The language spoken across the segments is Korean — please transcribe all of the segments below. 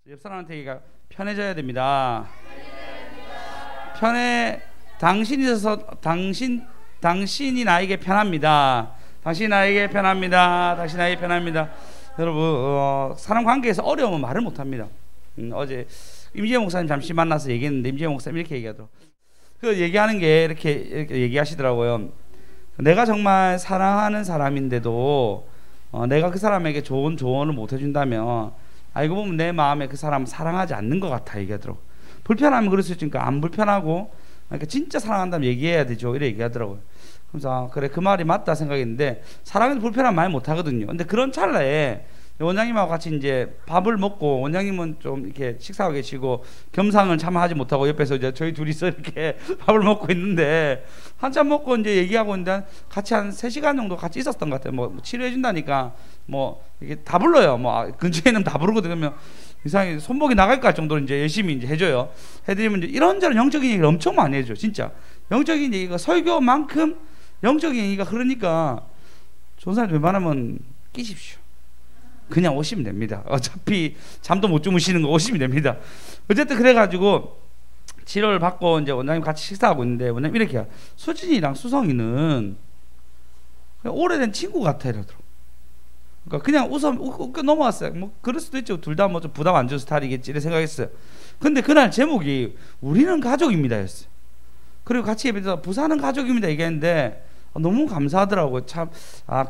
옆 사람한테 얘기가 편해져야 됩니다. 당신이 있어서 당신이 나에게 편합니다. 당신이 나에게 편합니다. 당신이 나에게 편합니다. 여러분 사람 관계에서 어려우면 말을 못합니다. 어제 임지혜 목사님 잠시 만나서 얘기했는데 임지혜 목사님 이렇게 얘기하더라고요. 그 얘기하는 게 이렇게 얘기하시더라고요. 내가 정말 사랑하는 사람인데도 내가 그 사람에게 좋은 조언을 못 해준다면 알고 보면 내 마음에 그 사람을 사랑하지 않는 것 같아 얘기하더라고요. 불편하면 그럴 수 있으니까 안 불편하고 그러니까 진짜 사랑한다면 얘기해야 되죠. 이렇게 얘기하더라고요. 그래서 그래 그 말이 맞다 생각했는데 사람은 불편한 말 못 하거든요. 근데 그런 찰나에 원장님하고 같이 이제 밥을 먹고 원장님은 좀 이렇게 식사하고 계시고 겸상을 참 하지 못하고 옆에서 이제 저희 둘이서 이렇게 밥을 먹고 있는데 한참 먹고 이제 얘기하고 있는데 같이 한 3시간 정도 같이 있었던 것 같아요. 뭐 치료해 준다니까 뭐 이게 다 불러요. 뭐 근처에는 다 부르거든요. 그러면 이상하게 손목이 나갈까 할 정도로 이제 열심히 이제 해줘요. 해드리면 이제 이런저런 영적인 얘기를 엄청 많이 해줘. 진짜 영적인 얘기가 설교만큼 영적인 얘기가 그러니까 전사님 웬만하면 끼십시오. 그냥 오시면 됩니다. 어차피 잠도 못 주무시는 거 오시면 됩니다. 어쨌든 그래가지고 치료를 받고 이제 원장님 같이 식사하고 있는데 원장님 이렇게 해요. 수진이랑 수성이는 그냥 오래된 친구 같아 이러더라고. 그러니까 그냥 웃겨 넘어왔어요. 뭐 그럴 수도 있죠. 둘 다 뭐 좀 부담 안 주는 스타일이겠지 이렇게 생각했어요. 근데 그날 제목이 우리는 가족입니다 였어요. 그리고 같이 예배에서 부산은 가족입니다 얘기했는데 너무 감사하더라고요. 참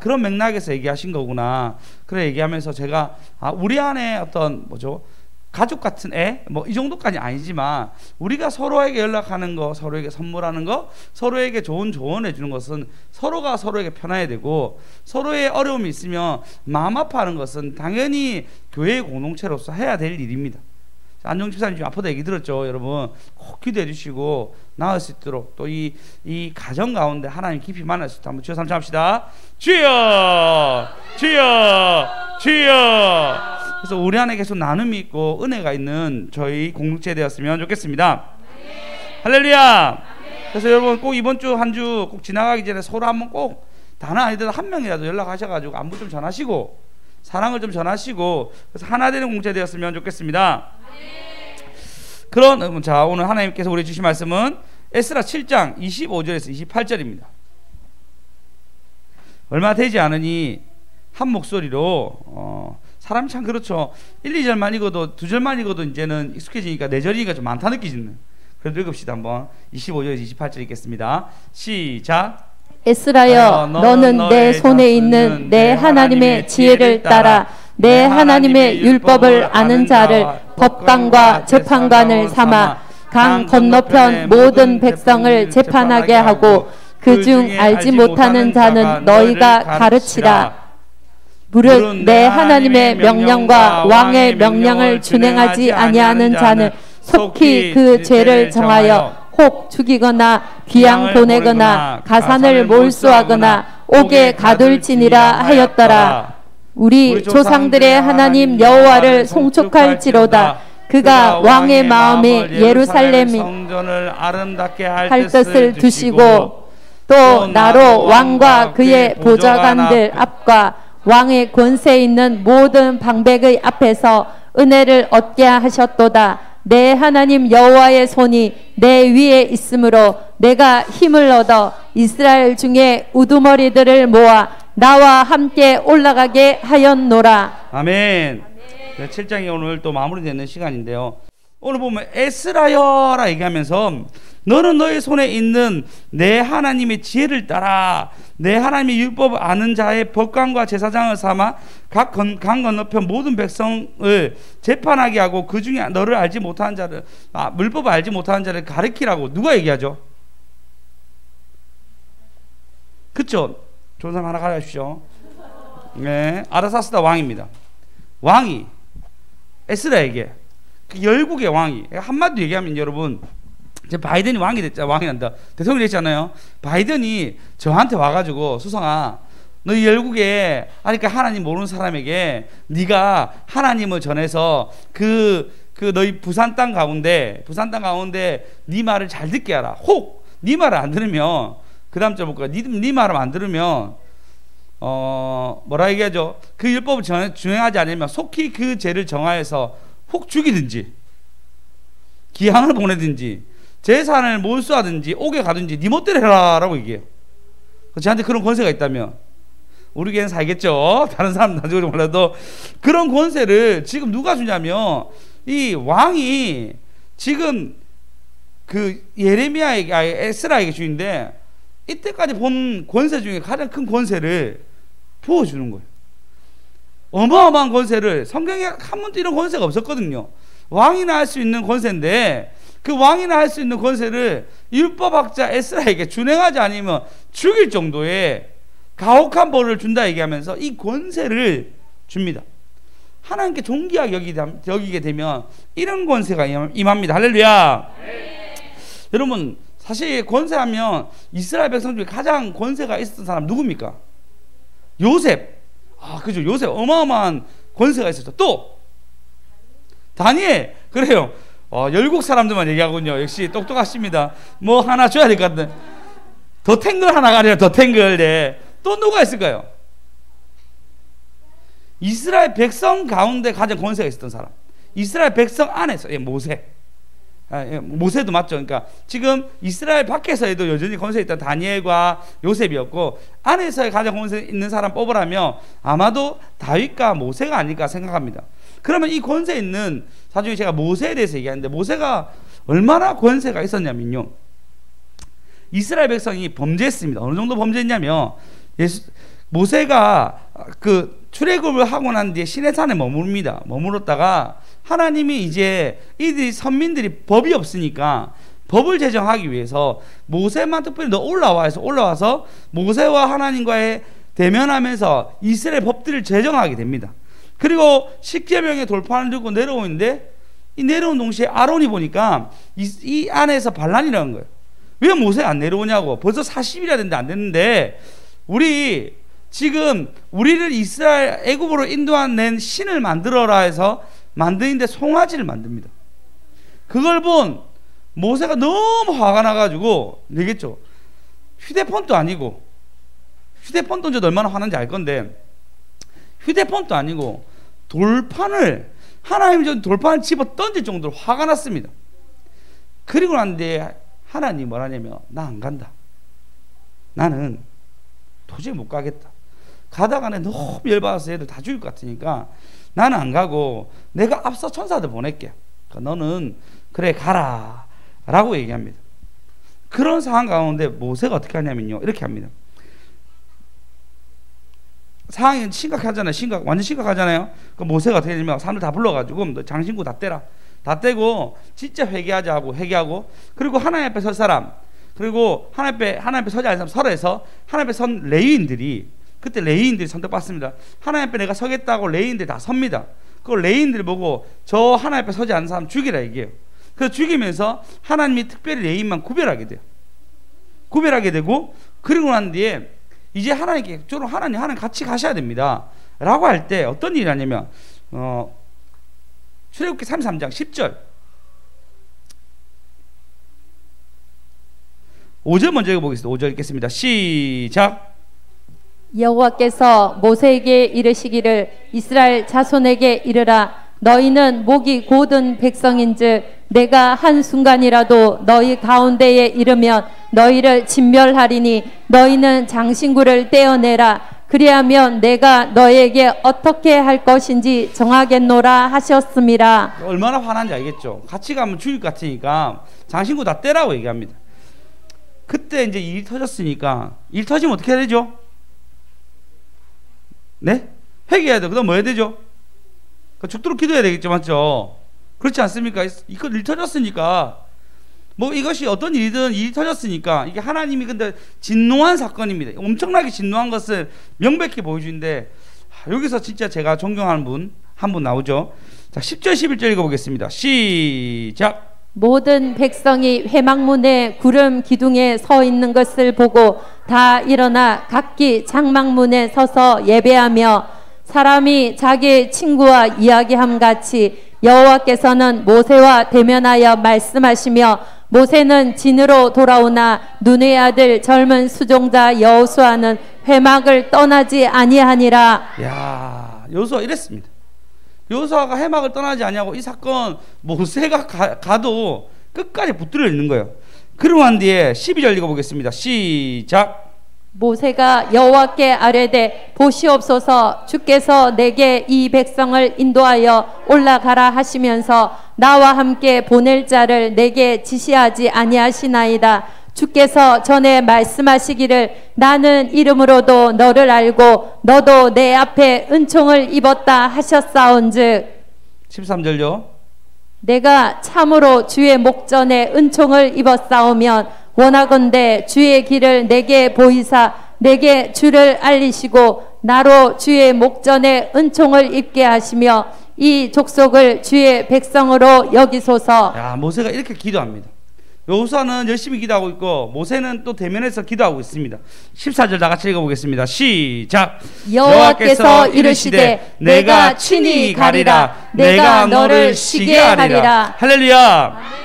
그런 맥락에서 얘기하신 거구나. 그래 얘기하면서 제가 우리 안에 어떤 뭐죠 가족 같은 애 뭐 이 정도까지 아니지만 우리가 서로에게 연락하는 거, 서로에게 선물하는 거, 서로에게 좋은 조언해 주는 것은 서로가 서로에게 편해야 되고 서로의 어려움이 있으면 마음 아파하는 것은 당연히 교회의 공동체로서 해야 될 일입니다. 안정 집사님 지금 아프다 얘기 들었죠. 여러분 꼭 기도해 주시고 나을 수 있도록 또 이 가정 가운데 하나님 깊이 만날 수 있도록 한번 주여 삼창합시다. 주여 주여 주여. 그래서 우리 안에 계속 나눔이 있고 은혜가 있는 저희 공동체 되었으면 좋겠습니다. 할렐루야. 그래서 여러분 꼭 이번 주 한 주 꼭 지나가기 전에 서로 한번 꼭 다는 아니더라도 한 명이라도 연락하셔가지고 안부 좀 전하시고 사랑을 좀 전하시고 그래서 하나 되는 공동체 되었으면 좋겠습니다. 자 오늘 하나님께서 우리 주신 말씀은 에스라 7장 25절에서 28절입니다. 얼마 되지 않으니 한 목소리로 사람이 참 그렇죠. 1, 2절만 읽어도 2절만 읽어도 이제는 익숙해지니까 4절이니까 좀 많다 느끼지는. 그래도 읽읍시다 한번. 25절에서 28절 읽겠습니다. 시작. 에스라여 너는 내 손에 있는 내 하나님의 지혜를 따라 내 하나님의 율법을 아는 자를 법관과 재판관을 삼아 강 건너편 모든 백성을 재판하게 하고 그중 알지 못하는 자는 너희가 가르치라. 무릇 내 하나님의 명령과 왕의 명령을 준행하지 아니하는 자는 속히 그 죄를 정하여 혹 죽이거나 귀양 보내거나 가산을 몰수하거나 옥에 가둘지니라 하였더라. 우리 조상들의 하나님 여호와를 송축할지로다. 그가 왕의 마음에 예루살렘 성전을 아름답게 할 뜻을 두시고 또 나로 왕과 그의 보좌관들 앞과 왕의 권세 있는 모든 방백의 앞에서 은혜를 얻게 하셨도다. 내 하나님 여호와의 손이 내 위에 있으므로 내가 힘을 얻어 이스라엘 중에 우두머리들을 모아 나와 함께 올라가게 하였노라. 아멘. 7장이 오늘 또 마무리되는 시간인데요. 오늘 보면 에스라여라 얘기하면서 너는 너의 손에 있는 내 하나님의 지혜를 따라 내 하나님의 율법을 아는 자의 법관과 제사장을 삼아 강 건너편 모든 백성을 재판하게 하고 그 중에 너를 알지 못하는 자를 율법을 알지 못하는 자를 가르치라고 누가 얘기하죠? 그쵸? 좋은 사람 하나 가르치십시오. 네, 아르사스다 왕입니다. 왕이 에스라에게 그 열국의 왕이 한마디로 얘기하면 여러분 이제 바이든이 왕이 됐잖아. 왕이 난다. 대통령이 됐잖아요. 바이든이 저한테 와가지고 수성아 너희 열국에 그러니까 하나님 모르는 사람에게 네가 하나님을 전해서 그 너희 부산 땅 가운데 네 말을 잘 듣게 하라. 혹 네 말을 안 들으면 그 다음 절 볼까요? 네 말을 안 들으면 뭐라 얘기하죠? 그 율법을 준행하지 않으면 속히 그 죄를 정하여서 혹 죽이든지 기한을 보내든지 재산을 몰수하든지 옥에 가든지 네 멋대로 해라 라고 얘기해요. 저한테 그런 권세가 있다면 우리 교회는 살겠죠. 다른 사람 나중에 몰라도 그런 권세를 지금 누가 주냐면 이 왕이 지금 그 예레미야에게 에스라에게 주인데 이때까지 본 권세 중에 가장 큰 권세를 부어주는 거예요. 어마어마한 권세를 성경에 한 번도 이런 권세가 없었거든요. 왕이나 할 수 있는 권세인데 그 왕이나 할 수 있는 권세를 율법학자 에스라에게 준행하지 않으면 죽일 정도의 가혹한 벌을 준다 얘기하면서 이 권세를 줍니다. 하나님께 존귀하게 여기게 되면 이런 권세가 임합니다. 할렐루야. 네. 여러분 사실 권세하면 이스라엘 백성 중에 가장 권세가 있었던 사람 누굽니까? 요셉. 그죠. 요셉 어마어마한 권세가 있었죠. 또 다니엘. 그래요. 열국 사람들만 얘기하군요. 역시 똑똑하십니다. 뭐 하나 줘야 될 것 같은데 더 탱글 하나가 아니라 더 탱글. 네. 또 누가 있을까요? 이스라엘 백성 가운데 가장 권세가 있었던 사람. 이스라엘 백성 안에서 모세. 모세도 맞죠. 그러니까 지금 이스라엘 밖에서에도 여전히 권세 있던 다니엘과 요셉이었고 안에서 가장 권세 있는 사람 뽑으라면 아마도 다윗과 모세가 아닐까 생각합니다. 그러면 이 권세 있는 나중에 제가 모세에 대해서 얘기하는데 모세가 얼마나 권세가 있었냐면요. 이스라엘 백성이 범죄했습니다. 어느 정도 범죄했냐면 모세가 그 출애굽을 하고 난 뒤에 시내산에 머물렀다가 하나님이 이제 이들이 선민들이 법이 없으니까 법을 제정하기 위해서 모세만 특별히 너 올라와서 모세와 하나님과의 대면하면서 이스라엘 법들을 제정하게 됩니다. 그리고 십계명의 돌판을 들고 내려오는데 이 내려온 동시에 아론이 보니까 이 안에서 반란이라는 거예요. 왜 모세 안 내려오냐고. 벌써 40일이나 됐는데 안 됐는데 우리 지금 우리를 이스라엘 애굽으로 인도한 신을 만들어라 해서 만드는데 송아지를 만듭니다. 그걸 본 모세가 너무 화가 나가지고 내겠죠. 휴대폰도 아니고 휴대폰 던져도 얼마나 화난지 알 건데 휴대폰도 아니고 돌판을 하나님이 전 돌판을 집어 던질 정도로 화가 났습니다. 그리고 난 뒤에 하나님이 뭐라냐면 나 안 간다. 나는 도저히 못 가겠다. 가다가 너무 열받아서 애들 다 죽일 것 같으니까 나는 안 가고 내가 앞서 천사들 보낼게. 그러니까 너는 그래 가라 라고 얘기합니다. 그런 상황 가운데 모세가 어떻게 하냐면요 이렇게 합니다. 상황이 심각하잖아요. 완전 심각하잖아요. 그 모세가 어떻게 되냐면 사람들 다 불러가지고 장신구 다 떼라. 다 떼고 진짜 회개하자 하고 회개하고 그리고 하나님 앞에 설 사람 그리고 하나님 앞에 서지 않은 사람 설에서 하나님 앞에 선 레위인들이 그때 레위인들이 선택받습니다. 하나님 앞에 내가 서겠다고 레위인들이 다 섭니다. 그걸 레위인들이 보고 저 하나님 앞에 서지 않은 사람 죽이라 얘기해요. 그래서 죽이면서 하나님이 특별히 레위인만 구별하게 돼요. 구별하게 되고 그리고 난 뒤에 이제 하나님께 하나님 같이 가셔야 됩니다 라고 할 때 어떤 일이 하냐면 출애굽기 33장 10절 5절 먼저 읽어보겠습니다. 5절 읽겠습니다. 시작. 여호와께서 모세에게 이르시기를 이스라엘 자손에게 이르라 너희는 목이 곧은 백성인즉 내가 한순간이라도 너희 가운데에 이르면 너희를 진멸하리니 너희는 장신구를 떼어내라 그리하면 내가 너에게 어떻게 할 것인지 정하겠노라 하셨습니다. 얼마나 화난지 알겠죠. 같이 가면 죽일 것 같으니까 장신구 다 떼라고 얘기합니다. 그때 이제 일이 터졌으니까 일 터지면 어떻게 해야 되죠? 네? 회개해야 돼. 그 다음 뭐 해야 되죠? 죽도록 기도해야 되겠죠. 맞죠? 그렇지 않습니까? 이거 일 터졌으니까 뭐 이것이 어떤 일이든 일이 터졌으니까 이게 하나님이 근데 진노한 사건입니다. 엄청나게 진노한 것을 명백히 보여주는데 여기서 진짜 제가 존경하는 분 한 분 나오죠. 자 10절 11절 읽어보겠습니다. 시작. 모든 백성이 회막문에 구름 기둥에 서 있는 것을 보고 다 일어나 각기 장막문에 서서 예배하며 사람이 자기 친구와 이야기함 같이 여호와께서는 모세와 대면하여 말씀하시며 모세는 진으로 돌아오나 눈의 아들 젊은 수종자 여호수아는 회막을 떠나지 아니하니라. 야, 여호수아 이랬습니다. 여호수아가 해막을 떠나지 않냐고 이 사건 모세가 가도 끝까지 붙들어 있는 거예요. 그러고 난 뒤에 12절 읽어보겠습니다. 시작. 모세가 여호와께 아뢰되 보시옵소서 주께서 내게 이 백성을 인도하여 올라가라 하시면서 나와 함께 보낼 자를 내게 지시하지 아니하시나이다. 주께서 전에 말씀하시기를 나는 이름으로도 너를 알고 너도 내 앞에 은총을 입었다 하셨사온즉 13절요. 내가 참으로 주의 목전에 은총을 입었사오면 원하건대 주의 길을 내게 보이사 내게 주를 알리시고 나로 주의 목전에 은총을 입게 하시며 이 족속을 주의 백성으로 여기소서. 야, 모세가 이렇게 기도합니다. 여호수아는 열심히 기도하고 있고 모세는 또 대면에서 기도하고 있습니다. 14절 다 같이 읽어보겠습니다. 시작. 여호와께서 이르시되 내가 친히 가리라 내가 너를 쉬게 하리라. 할렐루야.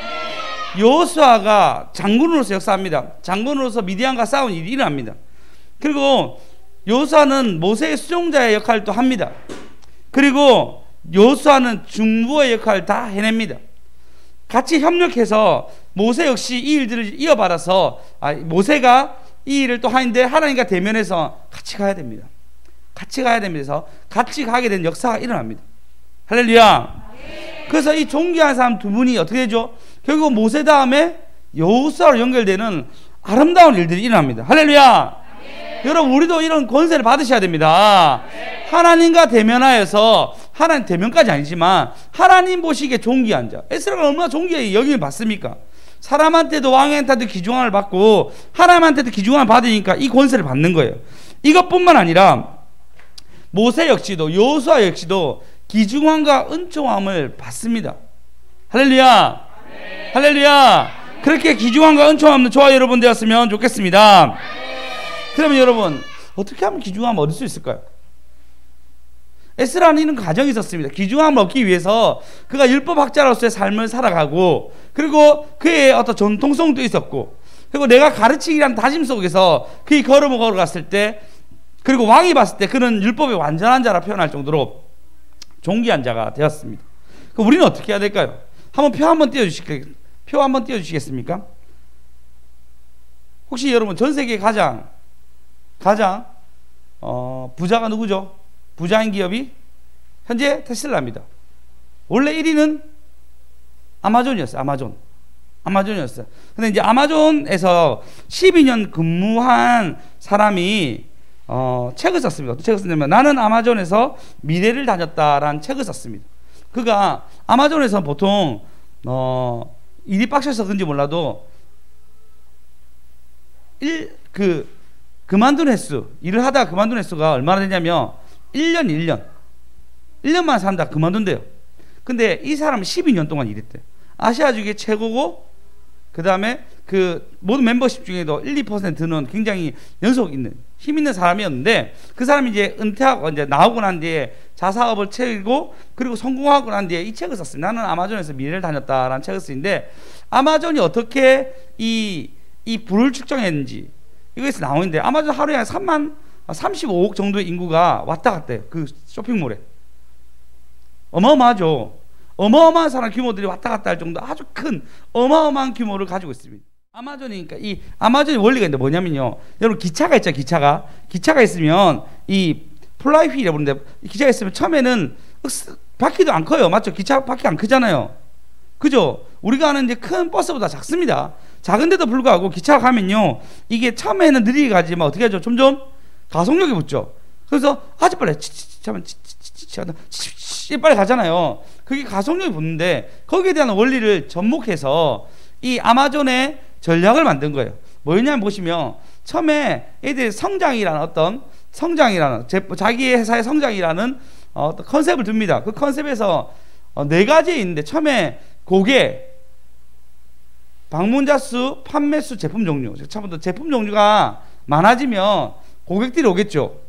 여호수아가 장군으로서 역사합니다. 장군으로서 미디안과 싸운 일이 일어납니다. 그리고 여호수아는 모세의 수종자의 역할을 또 합니다. 그리고 여호수아는 중보의 역할을 다 해냅니다. 같이 협력해서 모세 역시 이 일들을 이어받아서 모세가 이 일을 또 하는데 하나님과 대면해서 같이 가야 됩니다. 같이 가야 되면서 같이 가게 된 역사가 일어납니다. 할렐루야. 그래서 이 존귀한 사람 두 분이 어떻게 되죠? 결국 모세 다음에 여호수아로 연결되는 아름다운 일들이 일어납니다. 할렐루야. 여러분 우리도 이런 권세를 받으셔야 됩니다. 하나님과 대면하여서 하나님 대면까지 아니지만 하나님 보시기에 존귀한 자. 에스라가 얼마나 존귀하게 여김을 받습니까? 사람한테도 왕한테도 귀중함을 받고 하나님한테도 귀중함을 받으니까 이 권세를 받는 거예요. 이것뿐만 아니라 모세 역시도 여호수아 역시도 귀중함과 은총함을 받습니다. 할렐루야. 할렐루야. 그렇게 귀중함과 은총함은 저와 여러분 되었으면 좋겠습니다. 그러면 여러분 어떻게 하면 귀중함을 얻을 수 있을까요? 에스라는 이런 가정이 있었습니다. 귀중함을 얻기 위해서 그가 율법학자로서의 삶을 살아가고 그리고 그의 어떤 전통성도 있었고 그리고 내가 가르치기라는 다짐 속에서 그의 걸음을 걸어갔을 때 그리고 왕이 봤을 때 그는 율법의 완전한 자라 표현할 정도로 존귀한 자가 되었습니다. 그럼 우리는 어떻게 해야 될까요? 표 한번 띄워주시겠습니까? 혹시 여러분 전 세계 가장 부자가 누구죠? 부자인 기업이 현재 테슬라입니다. 원래 1위는 아마존이었어요. 아마존이었어요. 근데 이제 아마존에서 12년 근무한 사람이 책을 썼습니다. 어떤 책을 썼냐면 나는 아마존에서 미래를 다녔다라는 책을 썼습니다. 그가 아마존에서 보통 일이 빡셔서 그런지 몰라도 그만둔 횟수, 일을 하다가 그만둔 횟수가 얼마나 되냐면 1년만 산다 그만둔대요. 근데 이 사람은 12년 동안 일했대요. 아시아 중에 최고고 그 다음에 그 모든 멤버십 중에도 1, 2%는 굉장히 연속 있는 힘 있는 사람이었는데 그 사람이 이제 은퇴하고 이제 나오고 난 뒤에 자사업을 채우고 그리고 성공하고 난 뒤에 이 책을 썼어요. 나는 아마존에서 미래를 다녔다라는 책을 쓰는데 아마존이 어떻게 이 부를 측정했는지 이거에서 나오는데 아마존 하루에 한 35억 정도의 인구가 왔다 갔다 해요. 그 쇼핑몰에. 어마어마하죠. 어마어마한 사람 규모들이 왔다 갔다 할 정도 아주 큰 어마어마한 규모를 가지고 있습니다. 아마존이니까 이 아마존의 원리가 있는데 뭐냐면요. 여러분 기차가 있죠. 기차가 있으면 이 플라이 휠이라고 부르는데 기차가 있으면 처음에는 바퀴도 안 커요. 맞죠? 기차 바퀴 안 크잖아요. 그죠? 우리가 아는 이제 큰 버스보다 작습니다. 작은데도 불구하고 기차가 가면요. 이게 처음에는 느리게 가지만 어떻게 하죠? 점점 가속력이 붙죠. 그래서 아주 빨리 빨리 가잖아요. 그게 가속력이 붙는데 거기에 대한 원리를 접목해서 이 아마존의 전략을 만든 거예요. 뭐였냐면 보시면 처음에 애들이 성장이라는 자기 회사의 성장이라는 어떤 컨셉을 둡니다. 그 컨셉에서 4가지 있는데 처음에 고객, 방문자 수, 판매 수, 제품 종류. 처음부터 제품 종류가 많아지면 고객들이 오겠죠.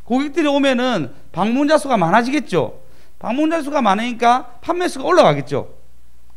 고객들이 오면은 방문자 수가 많아지겠죠. 방문자 수가 많으니까 판매 수가 올라가겠죠.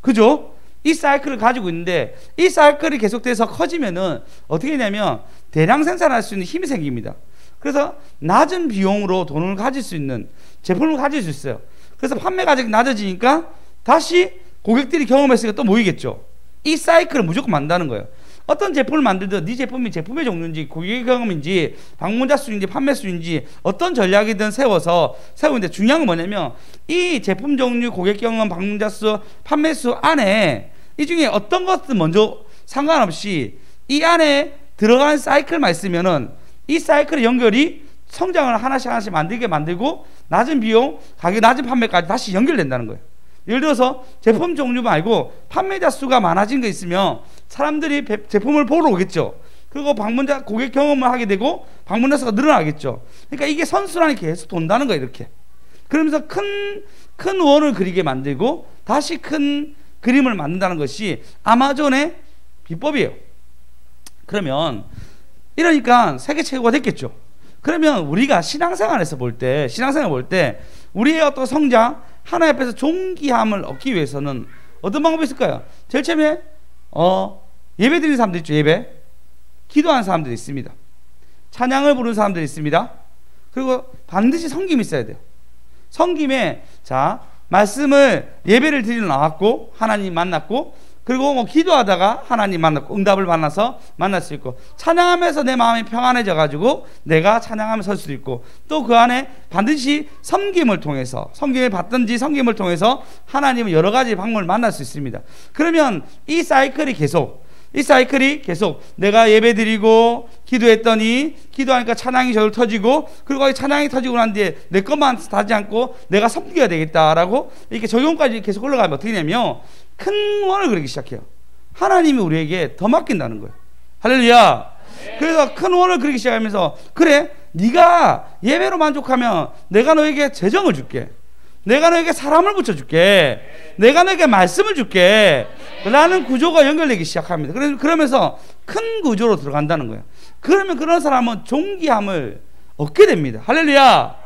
그죠? 이 사이클을 가지고 있는데 이 사이클이 계속돼서 커지면은 어떻게 되냐면 대량 생산할 수 있는 힘이 생깁니다. 그래서 낮은 비용으로 돈을 가질 수 있는 제품을 가질 수 있어요. 그래서 판매가 아직 낮아지니까 다시 고객들이 경험했으니까 또 모이겠죠. 이 사이클을 무조건 만든다는 거예요. 어떤 제품을 만들든 네 제품이 제품의 종류인지 고객 경험인지 방문자 수인지 판매 수인지 어떤 전략이든 세우는데 중요한 건 뭐냐면 이 제품 종류, 고객 경험, 방문자 수, 판매 수 안에 이 중에 어떤 것든 먼저 상관없이 이 안에 들어간 사이클만 있으면은 이 사이클의 연결이 성장을 하나씩 만들게 만들고 낮은 비용, 가격 낮은 판매까지 다시 연결된다는 거예요. 예를 들어서 제품 종류 말고 판매자 수가 많아진 게 있으면 사람들이 제품을 보러 오겠죠. 그리고 방문자 고객 경험을 하게 되고 방문자 수가 늘어나겠죠. 그러니까 이게 선순환이 계속 돈다는 거예요. 이렇게 그러면서 큰 원을 그리게 만들고 다시 큰 그림을 만든다는 것이 아마존의 비법이에요. 그러면 이러니까 세계 최고가 됐겠죠. 그러면 우리가 신앙생활에서 볼 때 우리의 어떤 성장, 하나님 앞에서 존귀함을 얻기 위해서는 어떤 방법이 있을까요? 제일 처음에 예배 드리는 사람들 있죠. 예배 기도하는 사람들이 있습니다. 찬양을 부르는 사람들이 있습니다. 그리고 반드시 섬김이 있어야 돼요. 섬김에 자 말씀을 예배를 드리러 나왔고 하나님 만났고 그리고 뭐 기도하다가 하나님 만났고 응답을 만나서 만날 수 있고 찬양하면서 내 마음이 평안해져 가지고 내가 찬양하며 설 수도 있고 또 그 안에 반드시 섬김을 통해서 섬김을 받든지 섬김을 통해서 하나님은 여러 가지 방법을 만날 수 있습니다. 그러면 이 사이클이 계속 내가 예배 드리고 기도했더니 기도하니까 찬양이 저절 터지고 그리고 찬양이 터지고 난 뒤에 내 것만 하지 않고 내가 섬겨야 되겠다라고 이렇게 적용까지 계속 올라가면 어떻게 되냐면 큰 원을 그리기 시작해요. 하나님이 우리에게 더 맡긴다는 거예요. 할렐루야. 그래서 큰 원을 그리기 시작하면서 그래 네가 예배로 만족하면 내가 너에게 재정을 줄게. 내가 너에게 사람을 붙여줄게. 내가 너에게 말씀을 줄게. 라는 구조가 연결되기 시작합니다. 그러면서 큰 구조로 들어간다는 거예요. 그러면 그런 사람은 존귀함을 얻게 됩니다. 할렐루야.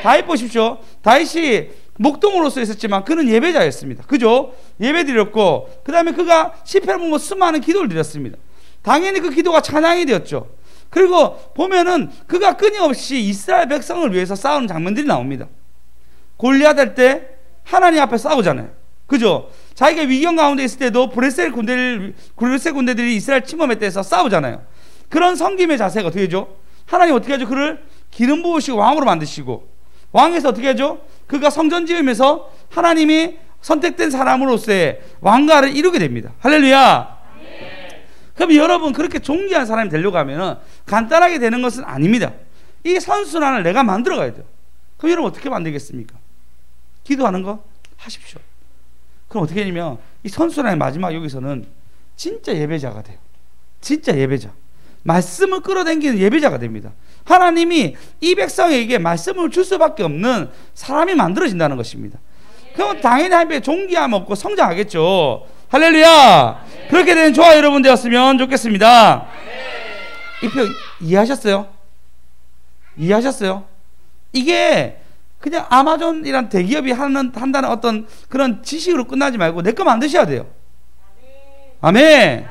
다윗 보십시오. 다윗이 목동으로서 있었지만 그는 예배자였습니다. 그죠? 예배 드렸고 그 다음에 그가 시편을 보면 수많은 기도를 드렸습니다. 당연히 그 기도가 찬양이 되었죠. 그리고 보면은 그가 끊임없이 이스라엘 백성을 위해서 싸우는 장면들이 나옵니다. 골리앗 할 때 하나님 앞에 싸우잖아요. 그죠? 자기가 위기형 가운데 있을 때도 블레셋 군대들이 이스라엘 침범에 대해서 싸우잖아요. 그런 섬김의 자세가 어떻게 되죠? 하나님 어떻게 하죠? 그를 기름 부으시고 왕으로 만드시고 왕에서 어떻게 하죠? 그가 성전 지으면서 하나님이 선택된 사람으로서의 왕가를 이루게 됩니다. 할렐루야. 그럼 여러분 그렇게 존귀한 사람이 되려고 하면 간단하게 되는 것은 아닙니다. 이 선순환을 내가 만들어 가야 돼요. 그럼 여러분 어떻게 만들겠습니까? 기도하는 거 하십시오. 그럼 어떻게 되냐면 이 선순환의 마지막 여기서는 진짜 예배자가 돼요. 진짜 예배자. 말씀을 끌어당기는 예배자가 됩니다. 하나님이 이 백성에게 말씀을 줄 수밖에 없는 사람이 만들어진다는 것입니다. 그럼 당연히 하나님의 존귀함 없고 성장하겠죠. 할렐루야. 그렇게 된 저와 여러분 되었으면 좋겠습니다. 이 표 이해하셨어요? 이해하셨어요? 이게 그냥 아마존이란 대기업이 한다는 어떤 그런 지식으로 끝나지 말고 내 거 만드셔야 돼요. 아멘.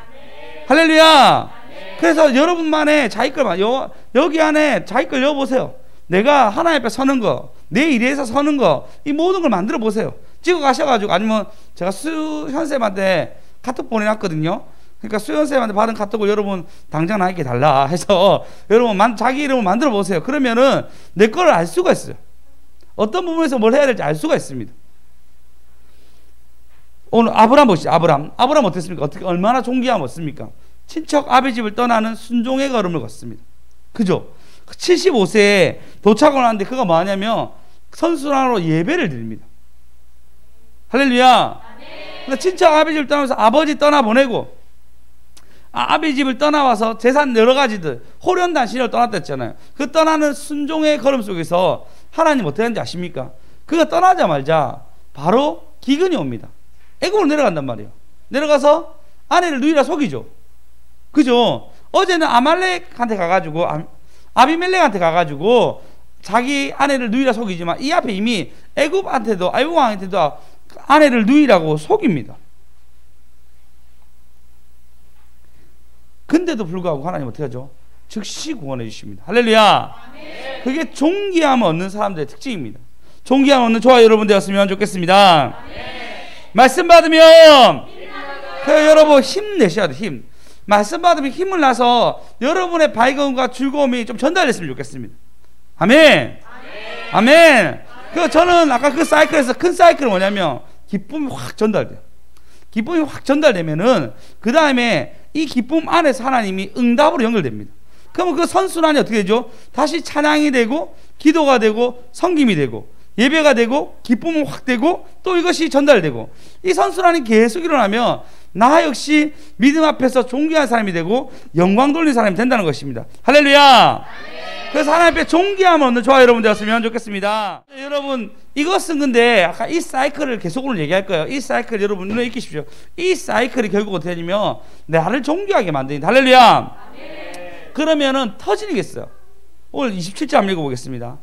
할렐루야. 그래서 여러분만의 자기 걸 여기 안에 자기 걸 넣어보세요. 내가 하나님 앞에 서는 거, 내 일에서 서는 거, 이 모든 걸 만들어 보세요. 찍어 가셔가지고 아니면 제가 수현쌤한테 카톡 보내놨거든요. 그러니까 수현쌤한테 받은 카톡을 여러분 당장 나에게 달라 해서 여러분 자기 이름을 만들어 보세요. 그러면은 내 거를 알 수가 있어요. 어떤 부분에서 뭘 해야 될지 알 수가 있습니다. 오늘 아브람 보시죠. 아브람 어땠습니까? 얼마나 존귀함 없습니까? 친척 아비 집을 떠나는 순종의 걸음을 걷습니다. 그죠? 75세에 도착을 하는데 그가 뭐하냐면 선순환으로 예배를 드립니다. 할렐루야. 근데 친척 아비 집을 떠나면서 아버지 떠나보내고 아비 집을 떠나와서 재산 여러 가지들 호련단 신을 떠났다 했잖아요. 그 떠나는 순종의 걸음 속에서 하나님 어떻게 하는지 아십니까? 그가 떠나자마자 바로 기근이 옵니다. 애굽으로 내려간단 말이에요. 내려가서 아내를 누이라 속이죠. 그죠? 어제는 아말렉한테 가가지고 아비멜렉한테 가가지고 자기 아내를 누이라 속이지만 이 앞에 이미 애굽 왕한테도 아내를 누이라고 속입니다. 근데도 불구하고 하나님 어떻게 하죠? 즉시 구원해 주십니다. 할렐루야. 그게 존귀함을 얻는 사람들의 특징입니다. 존귀함 얻는 저와 여러분 되었으면 좋겠습니다. 말씀 받으면 여러분 힘내셔야 돼. 힘. 말씀 받으면 힘을 나서 여러분의 밝음과 즐거움이 좀 전달됐으면 좋겠습니다. 아멘. 아멘. 저는 아까 그 사이클에서 큰 사이클은 뭐냐면 기쁨이 확 전달돼요. 기쁨이 확 전달되면은 그 다음에 이 기쁨 안에서 하나님이 응답으로 연결됩니다. 그러면 그 선순환이 어떻게 되죠? 다시 찬양이 되고 기도가 되고 섬김이 되고 예배가 되고 기쁨은 확 되고 또 이것이 전달되고 이 선순환이 계속 일어나면 나 역시 믿음 앞에서 존귀한 사람이 되고 영광 돌리는 사람이 된다는 것입니다. 할렐루야. 그래서 하나님 앞에 존귀함을 얻는 저와 여러분 되었으면 좋겠습니다. 여러분 이것은 근데 아까 이 사이클을 계속 오늘 얘기할 거예요. 이 사이클 여러분 눈에 익히십시오. 이 사이클이 결국 어떻게 되냐면 나를 존귀하게 만드는 할렐루야. 그러면은 터지겠어요. 오늘 27절 한번 읽어보겠습니다.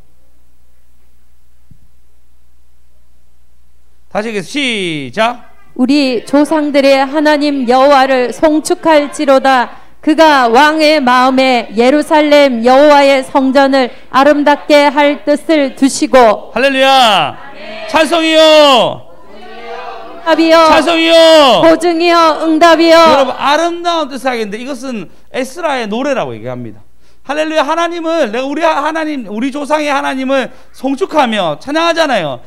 다시 읽겠습니다. 시작. 우리 조상들의 하나님 여호와를 송축할지로다. 그가 왕의 마음에 예루살렘 여호와의 성전을 아름답게 할 뜻을 두시고. 할렐루야. 찬송이요. 응답이요. 찬송이요. 보증이요. 응답이요. 여러분 아름다운 뜻을 하겠는데 이것은 에스라의 노래라고 얘기합니다. 할렐루야. 하나님을 내가 우리 하나님 우리 조상의 하나님을 송축하며 찬양하잖아요.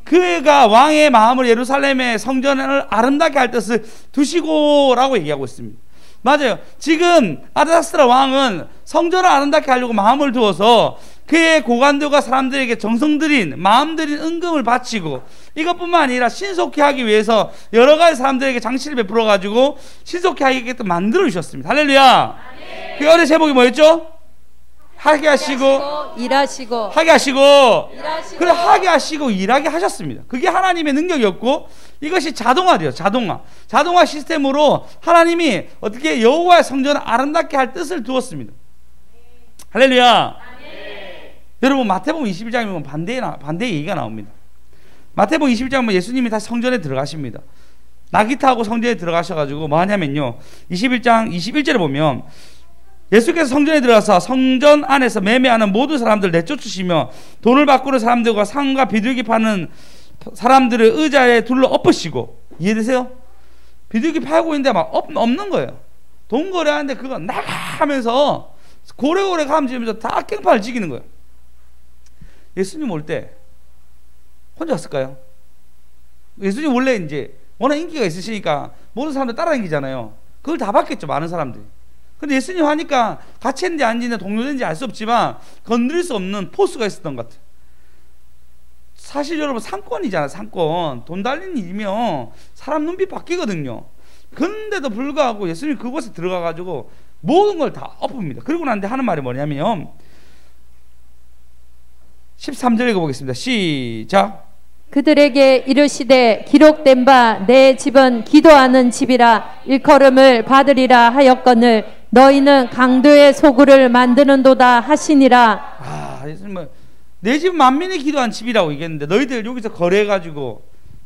그가 왕의 마음을 예루살렘의 성전을 아름답게 할 뜻을 두시고라고 얘기하고 있습니다. 맞아요. 지금 아르닥스라 왕은 성전을 아름답게 하려고 마음을 두어서 그의 고관들과 사람들에게 정성 들인 마음 들인 은금을 바치고 이것뿐만 아니라 신속히 하기 위해서 여러 가지 사람들에게 장치를 베풀어 가지고 신속히 하게끔 만들어 주셨습니다. 할렐루야. 그 어제 제목이 뭐였죠? 하게 하시고 일하시고 하게 하시고 그래 하게 하시고 일하게 하셨습니다. 그게 하나님의 능력이었고 이것이 자동화돼요. 자동화 시스템으로 하나님이 어떻게 여호와의 성전을 아름답게 할 뜻을 두었습니다. 할렐루야. 여러분 마태복음 21장에 보면 반대의 얘기가 나옵니다. 마태복음 21장에 보면 예수님이 다시 성전에 들어가십니다. 나귀 타고 성전에 들어가셔가지고 뭐 하냐면요 21장 21절에 보면 예수께서 성전에 들어가서 성전 안에서 매매하는 모든 사람들 내쫓으시며 돈을 바꾸는 사람들과 상과 비둘기 파는 사람들을 의자에 둘러 엎으시고. 이해되세요? 비둘기 팔고 있는데 막 없는 거예요. 돈 거래하는데 그거 나가면서 고래고래 감지면서 다 깽판을 지기는 거예요. 예수님 올 때 혼자 왔을까요? 예수님 원래 이제 워낙 인기가 있으시니까 모든 사람들 따라다니잖아요. 그걸 다 봤겠죠, 많은 사람들이. 근데 예수님 하니까 같이 했는지 아닌지 동료된지 알 수 없지만 건드릴 수 없는 포스가 있었던 것 같아요. 사실 여러분 상권이잖아요. 상권. 돈 달리는 일이면 사람 눈빛 바뀌거든요. 그런데도 불구하고 예수님 그곳에 들어가가지고 모든 걸 다 엎습니다. 그러고 난데 하는 말이 뭐냐면 13절 읽어보겠습니다. 시작. 그들에게 이르시되 기록된 바 내 집은 기도하는 집이라 일컬음을 받으리라 하였거늘 너희는 강도의 소굴을 만드는도다 하시니라. 내 집 만민이 기도한 집이라고 얘기했는데 너희들 여기서 거래해가지고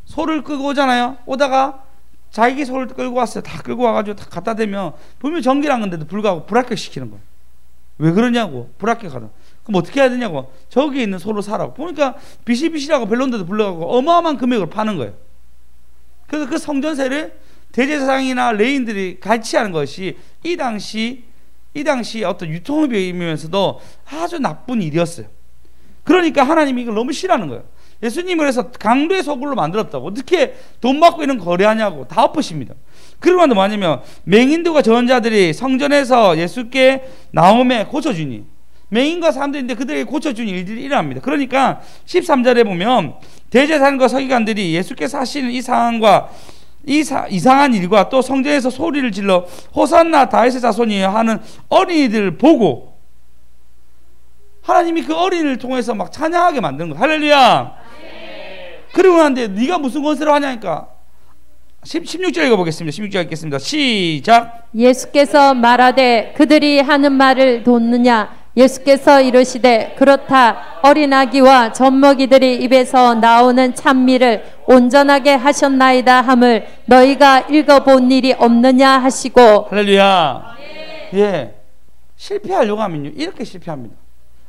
소를 끌고 오잖아요. 오다가 자기 소를 끌고 왔어요. 다 끌고 와가지고 다 갖다 대면 분명히 정결한 건데도 불구하고 불합격시키는 거예요. 왜 그러냐고. 불합격하다. 그럼 어떻게 해야 되냐고. 저기 있는 소를 사라고. 보니까 비실비실하고 별론데도 불러가고 어마어마한 금액을 파는 거예요. 그래서 그 성전세를 대제사장이나 레인들이 같이 하는 것이 이 당시 어떤 유통업이면서도 아주 나쁜 일이었어요. 그러니까 하나님이 이걸 너무 싫어하는 거예요. 예수님을 그래서 강도의 소굴로 만들었다고. 어떻게 돈 받고 이런 거래하냐고 다 엎으십니다. 그러고 뭐냐면 맹인들과 전자들이 성전에서 예수께 나옴에 고쳐주니 맹인과 사람들인데 그들에게 고쳐주니 일들이 일어납니다. 그러니까 13절에 보면 대제사장과 서기관들이 예수께서 하시는 이 상황과 이상한 일과 또 성전에서 소리를 질러 호산나 다윗의 자손이여 하는 어린이들을 보고 하나님이 그 어린이를 통해서 막 찬양하게 만드는 거예요. 할렐루야. 그러고 나는데 네가 무슨 권세로 하냐니까 16절 읽어보겠습니다. 16절 읽겠습니다. 시작. 예수께서 말하되 그들이 하는 말을 돕느냐. 예수께서 이르시되 그렇다. 어린아기와 젖먹이들이 입에서 나오는 찬미를 온전하게 하셨나이다 함을 너희가 읽어본 일이 없느냐 하시고. 할렐루야. 예, 실패하려고 하면요 이렇게 실패합니다.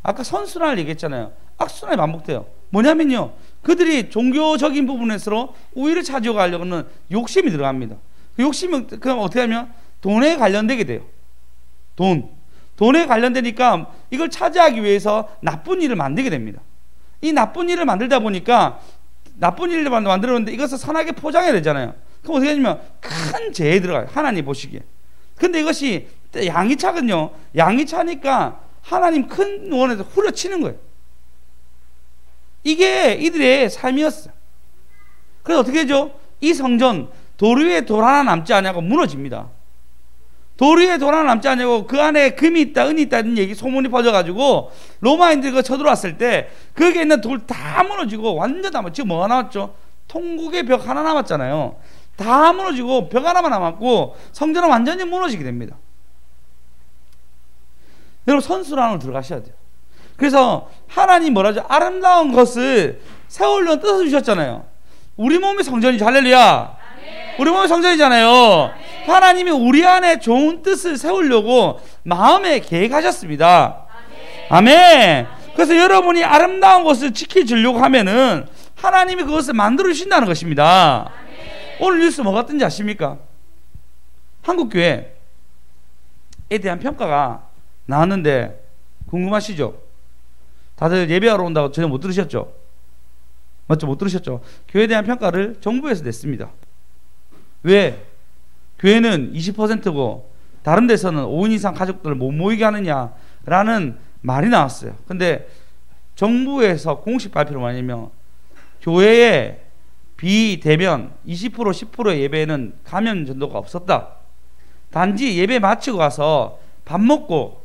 아까 선순환을 얘기했잖아요. 악순환이 반복돼요. 뭐냐면요, 그들이 종교적인 부분에서 우위를 차지하려고는 욕심이 들어갑니다. 그 욕심은 그럼 어떻게 하면 돈에 관련되게 돼요. 돈에 관련되니까 이걸 차지하기 위해서 나쁜 일을 만들게 됩니다. 이 나쁜 일을 만들다 보니까 나쁜 일을 만들었는데 이것을 선하게 포장해야 되잖아요. 그럼 어떻게 하냐면 큰 죄에 들어가요. 하나님 보시기에. 근데 이것이 양이 차거든요. 양이 차니까 하나님 큰 원에서 후려치는 거예요. 이게 이들의 삶이었어요. 그래서 어떻게 되죠? 이 성전 돌 위에 돌 하나 남지 않냐고 무너집니다. 돌 위에 돌 하나 남지 않냐고 그 안에 금이 있다 은이 있다는 얘기 소문이 퍼져가지고 로마인들이 그 쳐들어왔을 때 거기에 있는 돌 다 무너지고 완전 다 지금 뭐가 남았죠? 통곡의 벽 하나 남았잖아요. 다 무너지고 벽 하나만 남았고 성전은 완전히 무너지게 됩니다. 여러분 선술 안으로 들어가셔야 돼요. 그래서 하나님 뭐라죠? 아름다운 것을 세우려는 뜻을 주셨잖아요. 우리 몸이 성전이죠. 할렐루야. 우리 몸이 성전이잖아요. 하나님이 우리 안에 좋은 뜻을 세우려고 마음에 계획하셨습니다. 아멘. 그래서 여러분이 아름다운 것을 지켜주려고 하면은 하나님이 그것을 만들어 주신다는 것입니다. 오늘 뉴스 뭐 같은지 아십니까? 한국교회에 대한 평가가 나왔는데 궁금하시죠? 다들 예배하러 온다고 전혀 못 들으셨죠? 맞죠? 못 들으셨죠? 교회에 대한 평가를 정부에서 냈습니다. 왜? 교회는 20%고 다른 데서는 5인 이상 가족들을 못 모이게 하느냐라는 말이 나왔어요. 근데 정부에서 공식 발표를 뭐냐면 교회의 비대면 20% 10%의 예배에는 감염 전도가 없었다. 단지 예배 마치고 가서 밥 먹고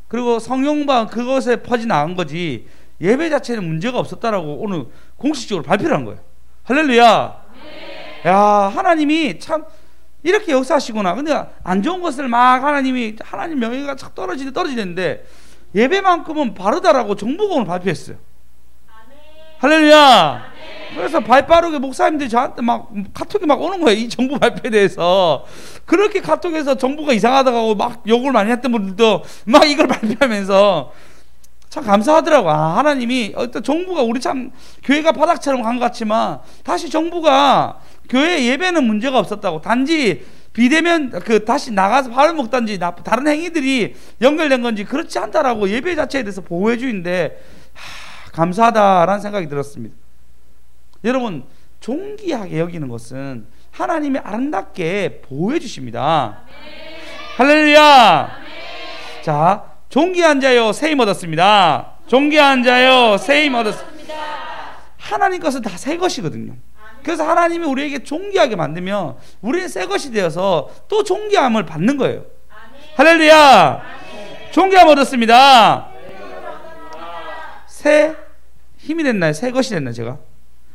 그리고 성령방 그것에 퍼져나간 거지 예배 자체는 문제가 없었다라고 오늘 공식적으로 발표를 한 거예요. 할렐루야. 야, 하나님이 참 이렇게 역사하시구나. 근데 안 좋은 것을 막 하나님 명예가 착 떨어지는데 예배만큼은 바르다라고 정부가 오늘 발표했어요. 할렐루야. 그래서 발빠르게 목사님들이 저한테 막 카톡이 막 오는 거예요. 이 정부 발표에 대해서. 그렇게 카톡에서 정부가 이상하다고 막 욕을 많이 했던 분들도 막 이걸 발표하면서 참 감사하더라고. 아, 하나님이 어떤 정부가 우리 참 교회가 바닥처럼 간 것 같지만 다시 정부가 교회 예배는 문제가 없었다고, 단지 비대면 다시 나가서 밥을 먹든지 다른 행위들이 연결된 건지 그렇지 않다라고 예배 자체에 대해서 보호해 주는데 감사하다라는 생각이 들었습니다. 여러분, 존귀하게 여기는 것은 하나님이 아름답게 보호해 주십니다. 할렐루야. 자, 존귀한 자여 새 힘 얻었습니다. 존귀한 자여 새 힘 얻었습니다. 하나님 것은 다 새 것이거든요. 그래서 하나님이 우리에게 존귀하게 만들면 우리는 새 것이 되어서 또 존귀함을 받는 거예요. 할렐루야. 존귀함 얻었습니다. 새 힘이 됐나요? 새 것이 됐나요? 제가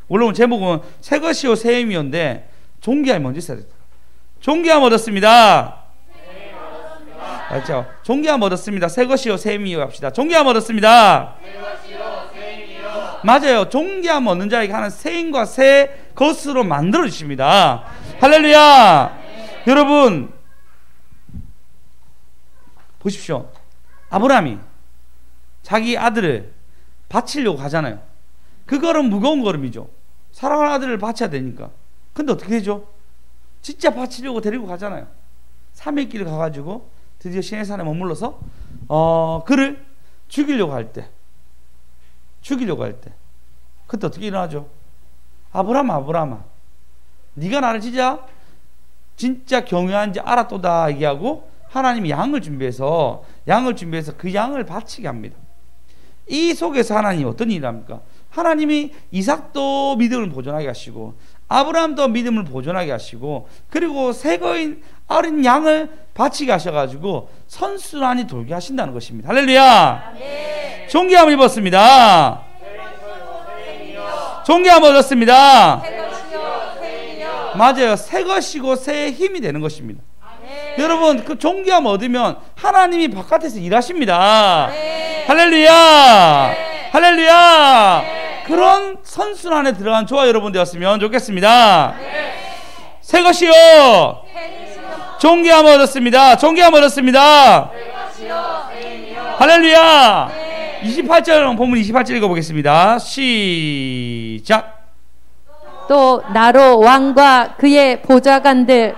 원래 오늘 제목은 새 것이요 새 힘이었는데 존귀함이 먼저 있어야 됐다. 존귀함 얻었습니다. 알죠? 존귀함 얻었습니다. 새 것이요 새 힘이요 합시다. 존귀함 얻었습니다. 맞아요. 존귀함 얻는 자에게 하는 새 힘과 새 것으로 만들어 주십니다. 할렐루야. 여러분 보십시오. 아브라함이 자기 아들을 바치려고 가잖아요. 그 걸음 무거운 걸음이죠. 사랑하는 아들을 바쳐야 되니까. 근데 어떻게 되죠? 진짜 바치려고 데리고 가잖아요. 3일 길 가가지고 드디어 시내산에 머물러서 그를 죽이려고 할 때 그때 어떻게 일어나죠? 아브라함아 네가 나를 진짜 경외한지 알았도다 얘기하고 하나님이 양을 준비해서 그 양을 바치게 합니다. 이 속에서 하나님이 어떤 일을 합니까? 하나님이 이삭도 믿음을 보존하게 하시고 아브라함도 믿음을 보존하게 하시고 그리고 새거인 어린 양을 바치게 하셔가지고 선순환이 돌게 하신다는 것입니다. 할렐루야. 네. 존귀함을 입었습니다. 존귀함을 얻었습니다. 맞아요. 새 것이고 새 힘이 되는 것입니다. 네. 여러분 그 존귀함을 얻으면 하나님이 바깥에서 일하십니다. 네. 할렐루야. 네. 할렐루야. 네. 그런 선순환에 들어간 저와 여러분 되었으면 좋겠습니다. 네. 새 것이요 존귀함을 얻었습니다. 존귀함을 얻었습니다. 할렐루야. 28절 본문 28절 읽어보겠습니다. 시작. 또 나로 왕과 그의 보좌관들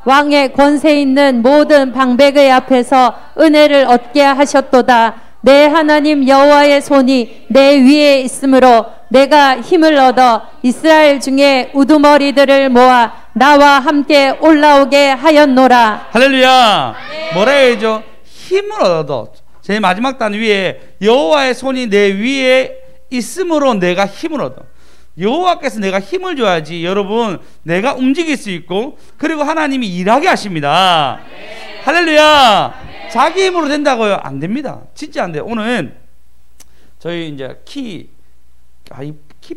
왕의 권세 있는 모든 방백의 앞에서 은혜를 얻게 하셨도다. 내 하나님 여호와의 손이 내 위에 있으므로 내가 힘을 얻어 이스라엘 중에 우두머리들을 모아 나와 함께 올라오게 하였노라. 할렐루야. 뭐라 해야죠? 힘을 얻어. 제 마지막 단 위에 여호와의 손이 내 위에 있으므로 내가 힘을 얻어. 여호와께서 내가 힘을 줘야지 여러분 내가 움직일 수 있고 그리고 하나님이 일하게 하십니다. 할렐루야. 자기 힘으로 된다고요? 안 됩니다. 진짜 안 돼요. 오늘 저희 이제 키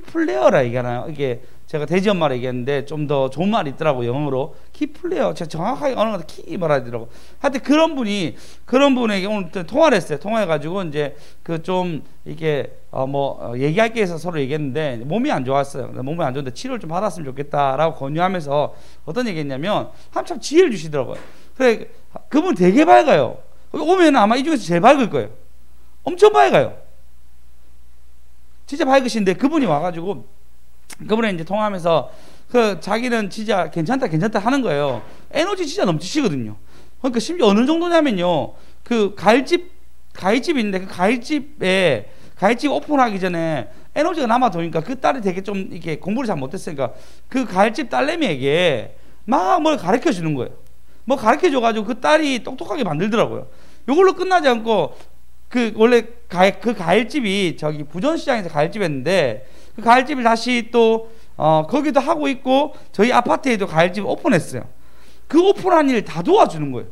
플레이어라 얘기하나요? 이게 제가 돼지 엄마라 얘기했는데 좀 더 좋은 말이 있더라고요. 영어로 키 플레이어. 제가 정확하게 어느 것 키 말해야 되더라고. 하여튼 그런 분에게 오늘 통화를 했어요. 통화해가지고 이제 그 좀 이게 얘기할 게 있어서 서로 얘기했는데 몸이 안 좋았어요. 몸이 안 좋은데 치료를 좀 받았으면 좋겠다라고 권유하면서 어떤 얘기했냐면 한참 지혜를 주시더라고요. 그래 그분 되게 밝아요. 오면 아마 이 중에서 제일 밝을 거예요. 엄청 밝아요. 진짜 밝으신데 그분이 와가지고 그분이 이제 통화하면서 그 자기는 진짜 괜찮다 하는 거예요. 에너지 진짜 넘치시거든요. 그러니까 심지어 어느 정도냐면요. 그 가위집이 있는데 그 가위집 오픈하기 전에 에너지가 남아 도니까 그 딸이 되게 좀 이렇게 공부를 잘 못했으니까 그 가위집 딸내미에게 막 뭘 가르쳐 주는 거예요. 뭐 가르쳐 줘가지고 그 딸이 똑똑하게 만들더라고요. 이걸로 끝나지 않고 그 원래 그 가일집이 저기 부전시장에서 가일집했는데 그 가일집을 다시 또 거기도 하고 있고 저희 아파트에도 가일집 오픈했어요. 그 오픈한 일 다 도와주는 거예요.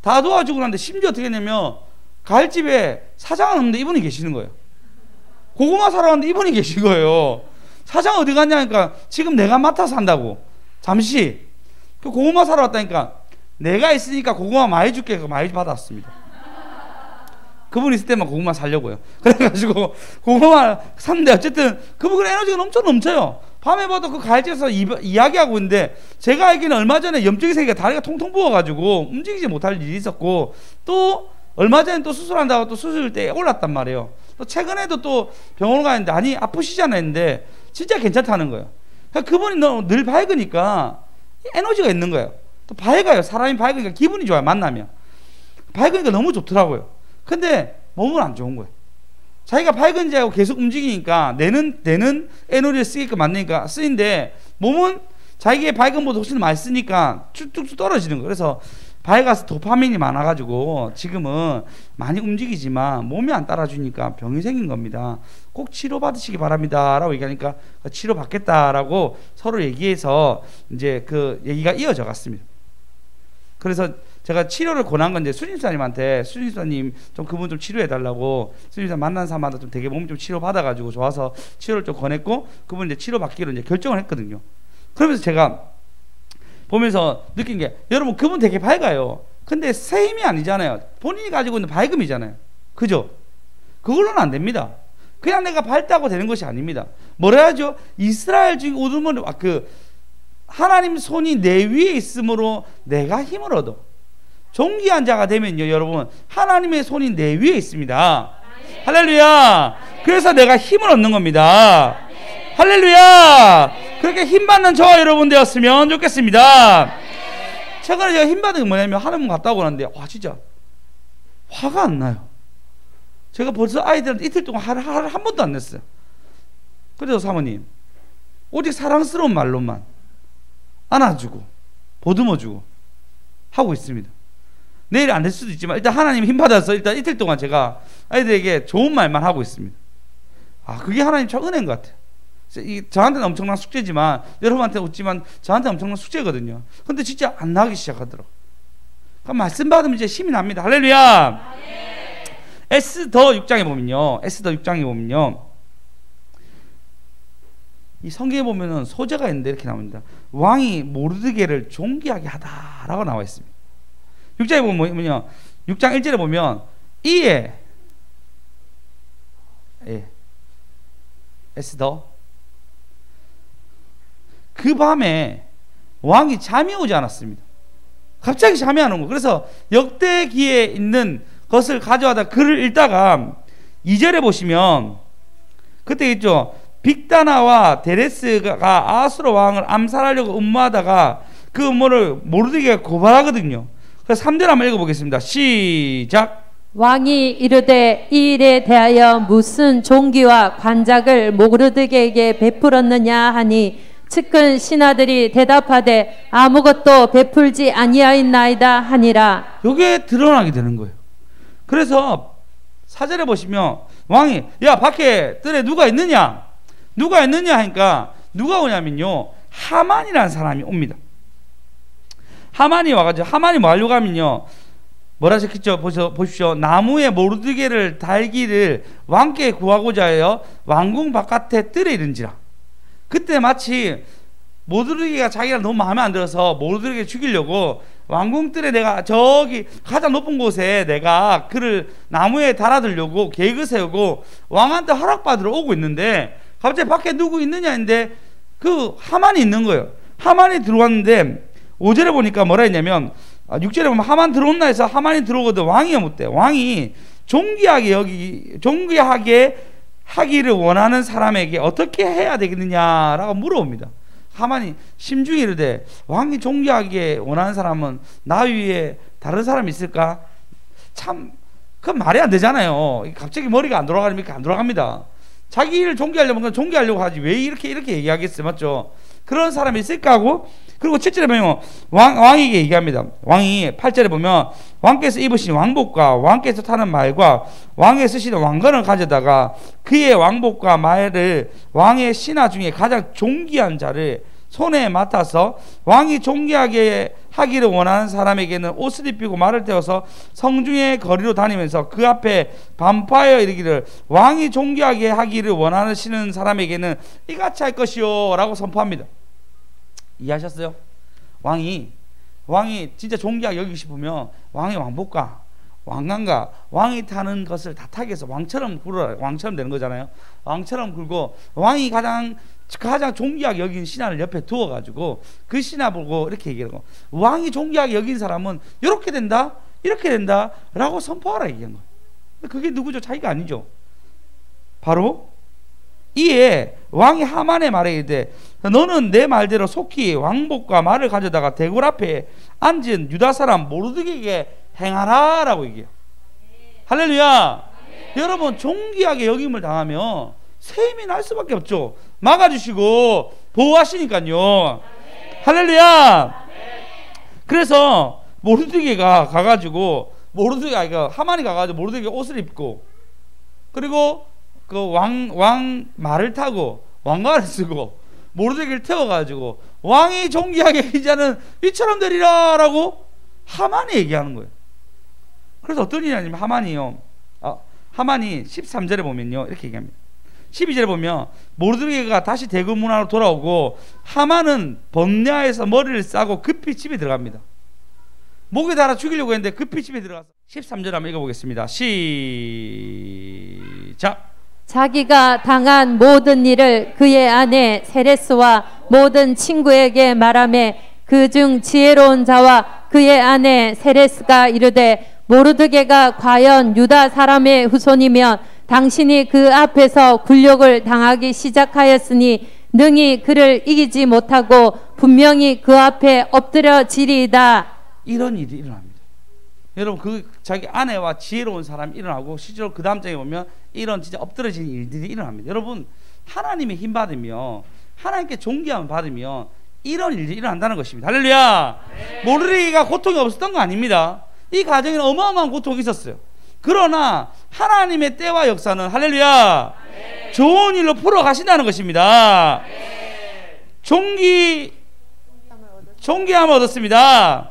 다 도와주고 나는데 심지어 어떻게 했냐면 가일집에 사장은 없는데 이분이 계시는 거예요. 고구마 사러 왔는데 이분이 계신 거예요. 사장 어디 갔냐니까 지금 내가 맡아서 한다고. 잠시 그 고구마 사러 왔다니까 내가 있으니까 고구마 많이 줄게. 많이 받았습니다. 그분 있을 때만 고구마 사려고요. 그래가지고 고구마 샀는데 어쨌든 그분 에너지가 넘쳐요. 밤에 봐도 그 가일집에서 이야기하고 있는데 제가 알기는 얼마 전에 염증이 생겨 다리가 통통 부어가지고 움직이지 못할 일이 있었고 또 얼마 전에 또 수술한다고 또 수술 때 올랐단 말이에요. 또 최근에도 또 병원 가는데 아니 아프시잖아 했는데 진짜 괜찮다는 거예요. 그러니까 그분이 늘 밝으니까 에너지가 있는 거예요. 또 밝아요. 사람이 밝으니까 기분이 좋아요. 만나면 밝으니까 너무 좋더라고요. 근데 몸은 안 좋은 거예요. 자기가 밝은 자하고 계속 움직이니까 내는 에너지를 쓰게끔 만드니까 쓰인데 몸은 자기의 밝음보다 훨씬 많이 쓰니까 쭉쭉 떨어지는 거예요. 그래서 밝아서 도파민이 많아가지고 지금은 많이 움직이지만 몸이 안 따라주니까 병이 생긴 겁니다. 꼭 치료받으시기 바랍니다 라고 얘기하니까 치료받겠다라고 서로 얘기해서 이제 그 얘기가 이어져 갔습니다. 그래서 제가 치료를 권한 건 이제 수진사님한테 수진사님 좀 그분 좀 치료해 달라고 수진사 만난 사람마다 좀 되게 몸 좀 치료 받아가지고 좋아서 치료를 좀 권했고 그분 이제 치료 받기로 이제 결정을 했거든요. 그러면서 제가 보면서 느낀 게 여러분 그분 되게 밝아요. 근데 새 힘이 아니잖아요. 본인이 가지고 있는 밝음이잖아요. 그죠? 그걸로는 안 됩니다. 그냥 내가 밝다고 되는 것이 아닙니다. 뭐라 하죠? 이스라엘 중에 우두머리 하나님 손이 내 위에 있으므로 내가 힘을 얻어. 존귀한 자가 되면요 여러분 하나님의 손이 내 위에 있습니다. 할렐루야. 그래서 내가 힘을 얻는 겁니다. 할렐루야. 그렇게 힘받는 저와 여러분 되었으면 좋겠습니다. 최근에 제가 힘받은 게 뭐냐면 하나님 갔다 오고 났는데 와 진짜 화가 안 나요. 제가 벌써 아이들한테 이틀 동안 화를 한 번도 안 냈어요. 그래서 사모님 오직 사랑스러운 말로만 안아주고 보듬어주고 하고 있습니다. 내일 안 될 수도 있지만 일단 하나님 힘 받아서 일단 이틀 동안 제가 아이들에게 좋은 말만 하고 있습니다. 아 그게 하나님 참 은혜인 것 같아요. 저한테는 엄청난 숙제지만 여러분한테 웃지만 저한테는 엄청난 숙제거든요. 근데 진짜 안 나기 시작하더라고요. 그러니까 말씀 받으면 이제 힘이 납니다. 할렐루야. 에스더 6장에 보면요 이 성경에 보면은 소재가 있는데 이렇게 나옵니다. 왕이 모르드게를 존귀하게 하다라고 나와 있습니다. 6장에 보면요 6장 1절에 보면 이에 에스더 그 밤에 왕이 잠이 오지 않았습니다. 갑자기 잠이 안 온 거예요. 그래서 역대기에 있는 것을 가져와다 글을 읽다가 2절에 보시면 그때 있죠. 빅다나와 데레스가 아수르 왕을 암살하려고 음모하다가 그 음모를 모르드게가 고발하거든요. 그래서 3절 한번 읽어보겠습니다. 시작. 왕이 이르되 이 일에 대하여 무슨 종기와 관작을 모르드게에게 베풀었느냐 하니 측근 신하들이 대답하되 아무것도 베풀지 아니하였나이다 하니라. 이게 드러나게 되는 거예요. 그래서 4절에 보시면 왕이 야 밖에 뜰에 누가 있느냐 하니까 누가 오냐면요 하만이라는 사람이 옵니다. 하만이 와가지고 하만이 뭐 하려고 하면요 뭐라 적혔죠? 보십시오. 나무에 모르드게를 달기를 왕께 구하고자 하여 왕궁 바깥에 뜰에 이른지라. 그때 마치 모르드게가 자기가 너무 마음에 안 들어서 모르드게 죽이려고 왕궁 뜰에 내가 저기 가장 높은 곳에 내가 그를 나무에 달아두려고 계획을 세우고 왕한테 허락받으러 오고 있는데 갑자기 밖에 누구 있느냐 했는데 그 하만이 있는 거예요. 하만이 들어왔는데 5절에 보니까 뭐라 했냐면 6절에 보면 하만 들어온나 해서 하만이 들어오거든 왕이 묻대. 왕이 종기하게 하기를 원하는 사람에게 어떻게 해야 되겠느냐라고 물어봅니다. 하만이 심중히 이르되 왕이 종기하게 원하는 사람은 나 위에 다른 사람이 있을까? 참 그건 말이 안 되잖아요. 갑자기 머리가 안 돌아가니까 안 돌아갑니다. 자기 일을 종기하려면 그건 종기하려고 하지 왜 이렇게 얘기하겠어요, 맞죠? 그런 사람이 있을까 하고 그리고 7절에 보면 왕에게 얘기합니다. 왕이 8절에 보면 왕께서 입으신 왕복과 왕께서 타는 말과 왕의 쓰시는 왕관을 가져다가 그의 왕복과 말을 왕의 신하 중에 가장 존귀한 자를 손에 맡아서 왕이 존귀하게 하기를 원하는 사람에게는 옷을 입히고 말을 태워서 성중의 거리로 다니면서 그 앞에 반파하여 이르기를 왕이 존귀하게 하기를 원하시는 사람에게는 이같이 할 것이요 라고 선포합니다. 이해하셨어요? 왕이 진짜 존귀하게 여기고 싶으면 왕의 왕복과 왕관과 왕이 타는 것을 다 타게 해서 왕처럼 굴어라. 왕처럼 되는 거잖아요. 왕처럼 굴고 왕이 가장 존귀하게 여긴 신하를 옆에 두어가지고 그 신하 보고 이렇게 얘기하고 왕이 존귀하게 여긴 사람은 이렇게 된다 이렇게 된다 라고 선포하라 얘기한 거예요. 그게 누구죠? 자기가 아니죠. 바로 이에 왕이 하만의 말에 이르되 너는 내 말대로 속히 왕복과 말을 가져다가 대궐 앞에 앉은 유다 사람 모르드게에게 행하라 라고 얘기해요. 할렐루야. 여러분 존귀하게 여김을 당하면 세임이 날 수밖에 없죠. 막아주시고 보호하시니까요. 할렐루야. 그래서 모르드게가 가가지고 하만이 가가지고 모르드게 옷을 입고 그리고 그 왕 말을 타고 왕관을 쓰고 모르드게를 태워가지고 왕이 존귀하게 기자는 이처럼 되리라 라고 하만이 얘기하는 거예요. 그래서 어떤 일이 아니면 하만이 13절에 보면요 이렇게 얘기합니다. 12절에 보면 모르드게가 다시 대궐 문화로 돌아오고 하만은 번뇌하에서 머리를 싸고 급히 집에 들어갑니다. 목에 달아 죽이려고 했는데 급히 집에 들어가서 13절 한번 읽어보겠습니다. 시작. 자기가 당한 모든 일을 그의 아내 세레스와 모든 친구에게 말하며 그중 지혜로운 자와 그의 아내 세레스가 이르되 모르드게가 과연 유다 사람의 후손이면 당신이 그 앞에서 굴욕을 당하기 시작하였으니 능히 그를 이기지 못하고 분명히 그 앞에 엎드려지리이다. 이런 일이 일어납니다. 여러분 그 자기 아내와 지혜로운 사람이 일어나고 실제로 그 다음 장에 보면 이런 진짜 엎드러지는 일들이 일어납니다. 여러분 하나님의 힘 받으며 하나님께 존귀함을 받으며 이런 일이 일어난다는 것입니다. 할렐루야. 네. 모르드게가 고통이 없었던 거 아닙니다. 이 가정에는 어마어마한 고통이 있었어요. 그러나 하나님의 때와 역사는 할렐루야 네. 좋은 일로 풀어 가신다는 것입니다. 네. 존귀함을 얻었습니다.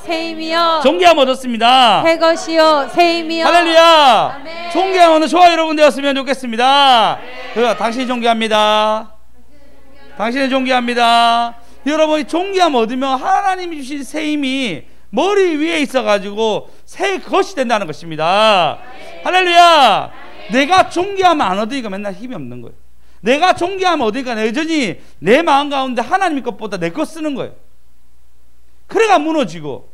세임이여 존귀함을 얻었습니다. 새 것이요 세임이여 할렐루야. 아멘. 존귀함은 저와 여러분 되었으면 좋겠습니다. 네. 당신이 존귀합니다. 당신은 존귀합니다. 여러분이 존귀함을 얻으면 하나님이 주신 새 힘이 머리 위에 있어가지고 새 것이 된다는 것입니다. 네. 할렐루야. 네. 내가 존귀함을 안 얻으니까 맨날 힘이 없는 거예요. 내가 존귀함을 얻으니까 여전히 내 마음 가운데 하나님의 것보다 내 것 쓰는 거예요. 그래가 무너지고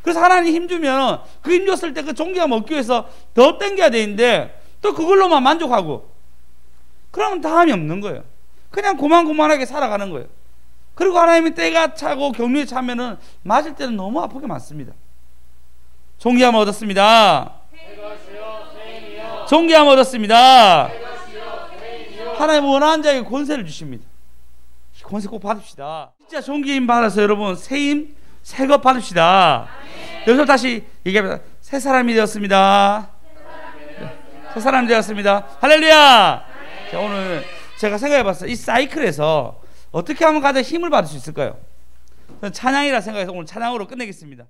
그래서 하나님 힘 주면 그 힘 줬을 때 그 존귀감 얻기 위해서 더 땡겨야 되는데 또 그걸로만 만족하고 그러면 다음이 없는 거예요. 그냥 고만고만하게 살아가는 거예요. 그리고 하나님이 때가 차고 경륜이 차면은 맞을 때는 너무 아프게 많습니다. 존귀함 얻었습니다. 존귀함 얻었습니다. 하나님 원하는 자에게 권세를 주십니다. 권세 꼭 받읍시다. 진짜 존귀힘 받아서 여러분 새힘 새것 받읍시다. 여기서 다시 얘기합니다. 새 사람이 되었습니다. 새 사람이 되었습니다. 할렐루야. 자, 오늘 제가 생각해봤어요. 이 사이클에서 어떻게 하면 가장 힘을 받을 수 있을까요? 저는 찬양이라 생각해서 오늘 찬양으로 끝내겠습니다.